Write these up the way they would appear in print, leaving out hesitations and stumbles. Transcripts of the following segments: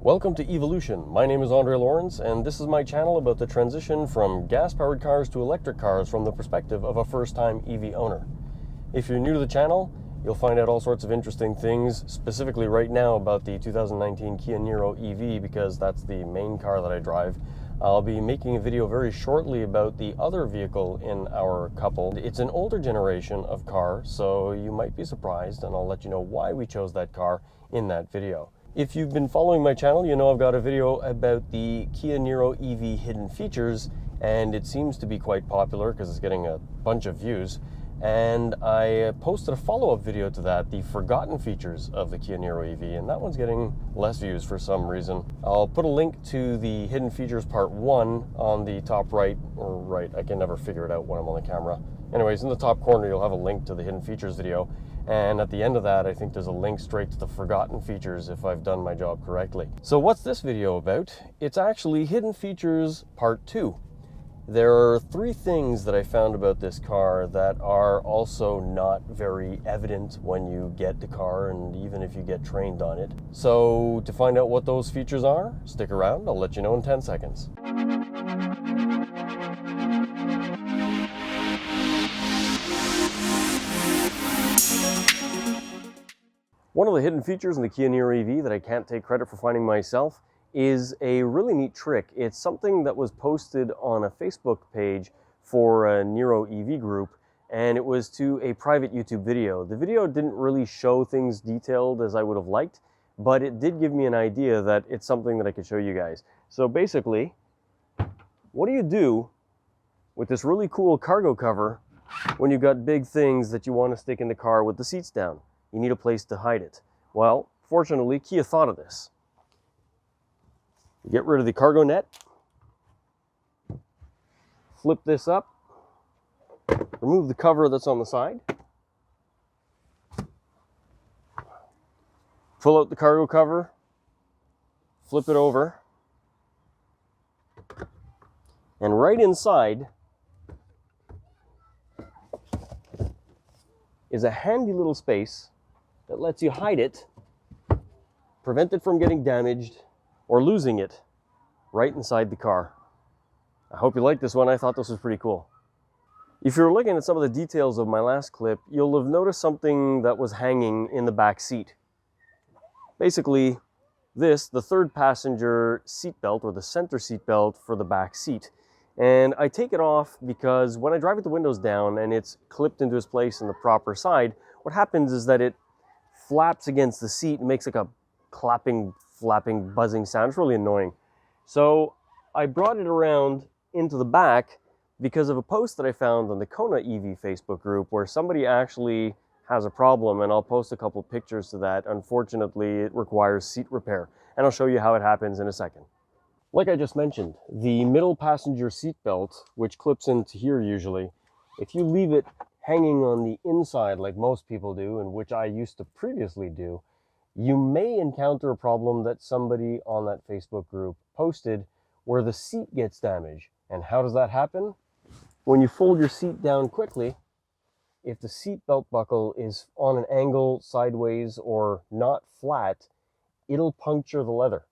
Welcome to EV-olution. My name is Andre Lawrence, and this is my channel about the transition from gas-powered cars to electric cars from the perspective of a first-time EV owner. If you're new to the channel, you'll find out all sorts of interesting things, specifically right now about the 2019 Kia Niro EV, because that's the main car that I drive. I'll be making a video very shortly about the other vehicle in our couple. It's an older generation of car, so you might be surprised, and I'll let you know why we chose that car in that video. If you've been following my channel, you know I've got a video about the Kia Niro EV hidden features, and it seems to be quite popular because it's getting a bunch of views. And I posted a follow-up video to that, the forgotten features of the Kia Niro EV, and that one's getting less views for some reason. I'll put a link to the hidden features part 1 on the top right, or right, I can never figure it out when I'm on the camera. Anyways, in the top corner you'll have a link to the hidden features video, and at the end of that I think there's a link straight to the forgotten features if I've done my job correctly. So what's this video about? It's actually hidden features part 2. There are 3 things that I found about this car that are also not very evident when you get the car and even if you get trained on it. So to find out what those features are, stick around, I'll let you know in 10 seconds. One of the hidden features in the Kia Niro EV that I can't take credit for finding myself is a really neat trick. It's something that was posted on a Facebook page for a Niro EV group, and it was to a private YouTube video. The video didn't really show things detailed as I would have liked, but it did give me an idea that it's something that I could show you guys. So basically, what do you do with this really cool cargo cover when you've got big things that you want to stick in the car with the seats down? You need a place to hide it. Well, fortunately, Kia thought of this. Get rid of the cargo net, flip this up, remove the cover that's on the side, pull out the cargo cover, flip it over, and right inside is a handy little space that lets you hide it, prevent it from getting damaged, or losing it right inside the car. I hope you like this one. I thought this was pretty cool. If you're looking at some of the details of my last clip, you'll have noticed something that was hanging in the back seat. Basically, this, the third passenger seat belt, or the center seat belt for the back seat. And I take it off because when I drive with the windows down and it's clipped into its place in the proper side, what happens is that it flaps against the seat and makes like a clapping, flapping, buzzing sound. It's really annoying. So I brought it around into the back because of a post that I found on the Kona EV Facebook group where somebody actually has a problem, and I'll post a couple pictures to that. Unfortunately, it requires seat repair, and I'll show you how it happens in a second. Like I just mentioned, the middle passenger seat belt, which clips into here usually, if you leave it hanging on the inside like most people do, and which I used to previously do, you may encounter a problem that somebody on that Facebook group posted where the seat gets damaged. And how does that happen? When you fold your seat down quickly, if the seat belt buckle is on an angle sideways or not flat, it'll puncture the leather.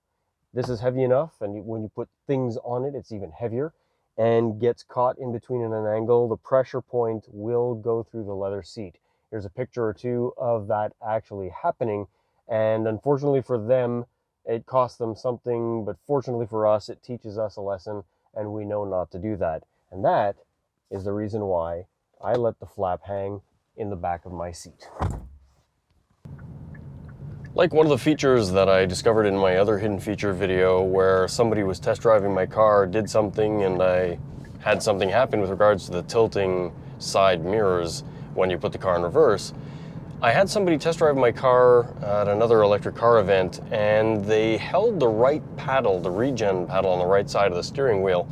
This is heavy enough, and when you put things on it, it's even heavier and gets caught in between in an angle. The pressure point will go through the leather seat. Here's a picture or two of that actually happening. And unfortunately for them, it cost them something, but fortunately for us, it teaches us a lesson, and we know not to do that. And that is the reason why I let the flap hang in the back of my seat. Like one of the features that I discovered in my other hidden feature video where somebody was test driving my car, did something, and I had something happen with regards to the tilting side mirrors when you put the car in reverse. I had somebody test drive my car at another electric car event, and they held the right paddle, the regen paddle on the right side of the steering wheel.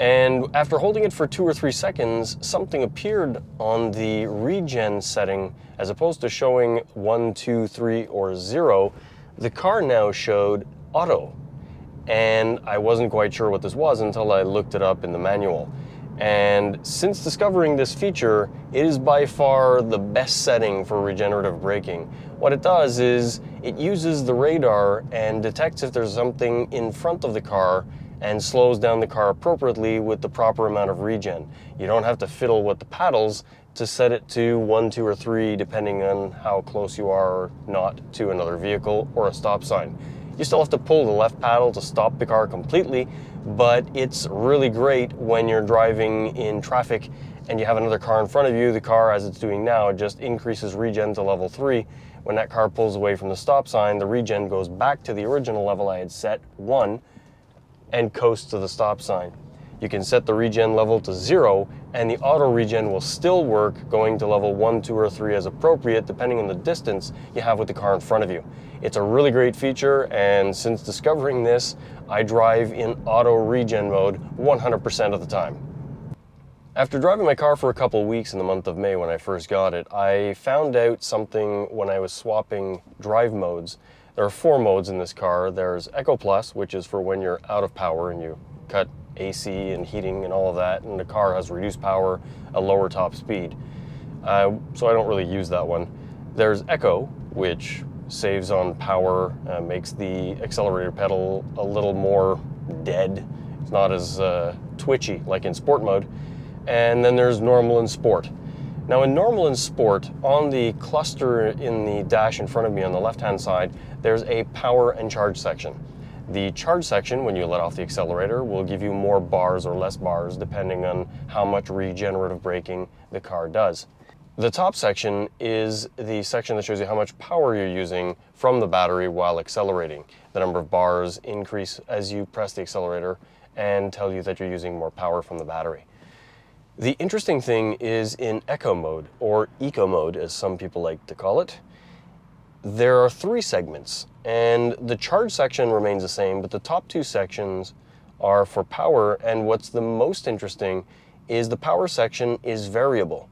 And after holding it for 2 or 3 seconds, something appeared on the regen setting. As opposed to showing 1, 2, 3, or 0, the car now showed auto. And I wasn't quite sure what this was until I looked it up in the manual. And since discovering this feature, it is by far the best setting for regenerative braking. What it does is it uses the radar and detects if there's something in front of the car and slows down the car appropriately with the proper amount of regen. You don't have to fiddle with the paddles to set it to 1, 2, or 3, depending on how close you are or not to another vehicle or a stop sign. You still have to pull the left paddle to stop the car completely, but it's really great when you're driving in traffic and you have another car in front of you. The car, as it's doing now, just increases regen to level 3. When that car pulls away from the stop sign, the regen goes back to the original level I had set, 1, and coasts to the stop sign. You can set the regen level to 0, and the auto regen will still work, going to level 1, 2, or 3 as appropriate, depending on the distance you have with the car in front of you. It's a really great feature, and since discovering this, I drive in auto regen mode 100% of the time. After driving my car for a couple weeks in the month of May when I first got it, I found out something when I was swapping drive modes. There are 4 modes in this car. There's Eco Plus, which is for when you're out of power and you cut AC and heating and all of that, and the car has reduced power, a lower top speed. So I don't really use that one. There's Eco, which saves on power, makes the accelerator pedal a little more dead. It's not as twitchy like in sport mode. And then there's Normal and Sport. Now in Normal and Sport, on the cluster in the dash in front of me on the left-hand side, there's a power and charge section. The charge section, when you let off the accelerator, will give you more bars or less bars depending on how much regenerative braking the car does. The top section is the section that shows you how much power you're using from the battery while accelerating. The number of bars increase as you press the accelerator and tell you that you're using more power from the battery. The interesting thing is in Eco mode, or Eco mode as some people like to call it, there are 3 segments, and the charge section remains the same, but the top 2 sections are for power, and what's the most interesting is the power section is variable.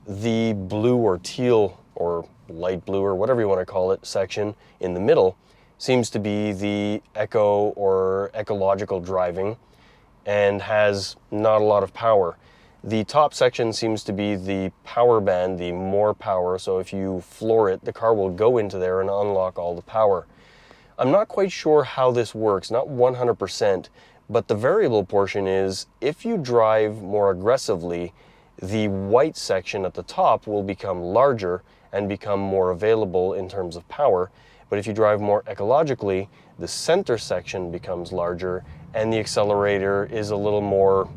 The blue or teal or light blue or whatever you want to call it section in the middle seems to be the eco or ecological driving and has not a lot of power. The top section seems to be the power band, the more power, so if you floor it, the car will go into there and unlock all the power. I'm not quite sure how this works, not 100%, but the variable portion is if you drive more aggressively, the white section at the top will become larger and become more available in terms of power. But if you drive more ecologically, the center section becomes larger and the accelerator is a little more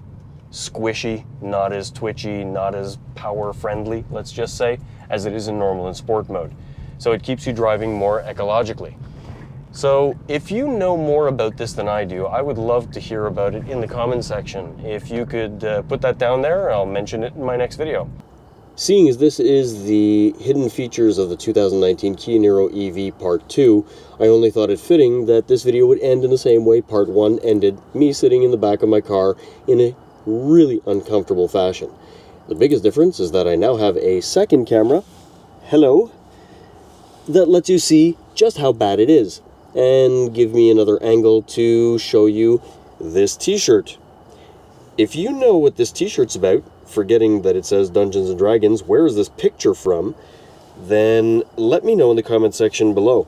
squishy, not as twitchy, not as power friendly, let's just say, as it is in Normal and Sport mode. So it keeps you driving more ecologically. So if you know more about this than I do, I would love to hear about it in the comments section. If you could put that down there, I'll mention it in my next video. Seeing as this is the hidden features of the 2019 Kia Niro EV Part 2, I only thought it fitting that this video would end in the same way Part 1 ended, me sitting in the back of my car in a really uncomfortable fashion. The biggest difference is that I now have a second camera, hello, that lets you see just how bad it is, and give me another angle to show you this t-shirt. If you know what this t-shirt's about, forgetting that it says Dungeons and Dragons, where is this picture from, then let me know in the comment section below.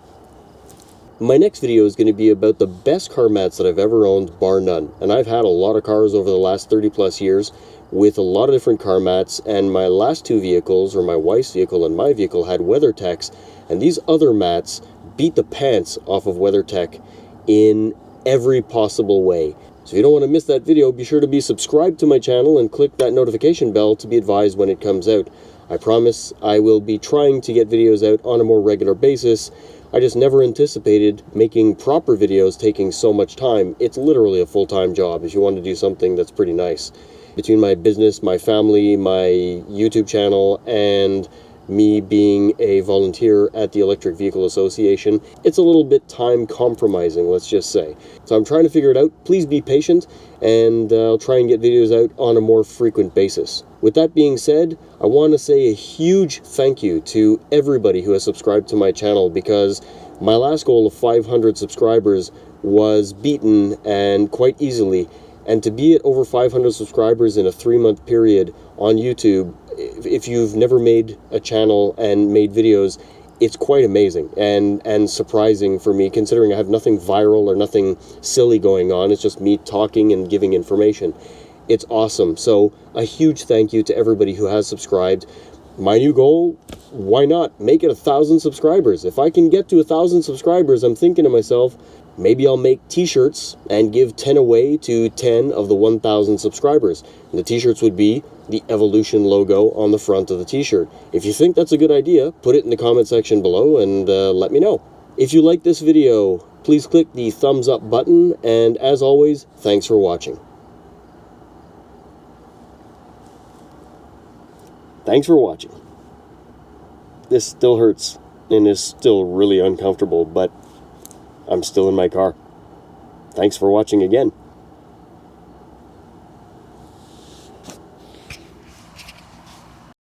My next video is going to be about the best car mats that I've ever owned, bar none. And I've had a lot of cars over the last 30 plus years with a lot of different car mats, and my last 2 vehicles, or my wife's vehicle and my vehicle, had WeatherTechs, and these other mats beat the pants off of WeatherTech in every possible way. So if you don't want to miss that video, be sure to be subscribed to my channel and click that notification bell to be advised when it comes out. I promise I will be trying to get videos out on a more regular basis. I just never anticipated making proper videos taking so much time. It's literally a full-time job if you want to do something that's pretty nice. Between my business, my family, my YouTube channel, and me being a volunteer at the Electric Vehicle Association, it's a little bit time compromising, let's just say. So I'm trying to figure it out. Please be patient, and I'll try and get videos out on a more frequent basis. With that being said, I want to say a huge thank you to everybody who has subscribed to my channel, because my last goal of 500 subscribers was beaten, and quite easily, And to be at over 500 subscribers in a 3-month period on YouTube, if you've never made a channel and made videos, it's quite amazing and surprising for me, considering I have nothing viral or nothing silly going on. It's just me talking and giving information. It's awesome. So a huge thank you to everybody who has subscribed. My new goal, why not make it 1,000 subscribers? If I can get to 1,000 subscribers, I'm thinking to myself, maybe I'll make t-shirts and give 10 away to 10 of the 1,000 subscribers. And the t-shirts would be the Evolution logo on the front of the t-shirt. If you think that's a good idea, put it in the comment section below and let me know. If you like this video, please click the thumbs up button, and as always, thanks for watching. Thanks for watching. This still hurts and is still really uncomfortable, but I'm still in my car. Thanks for watching again.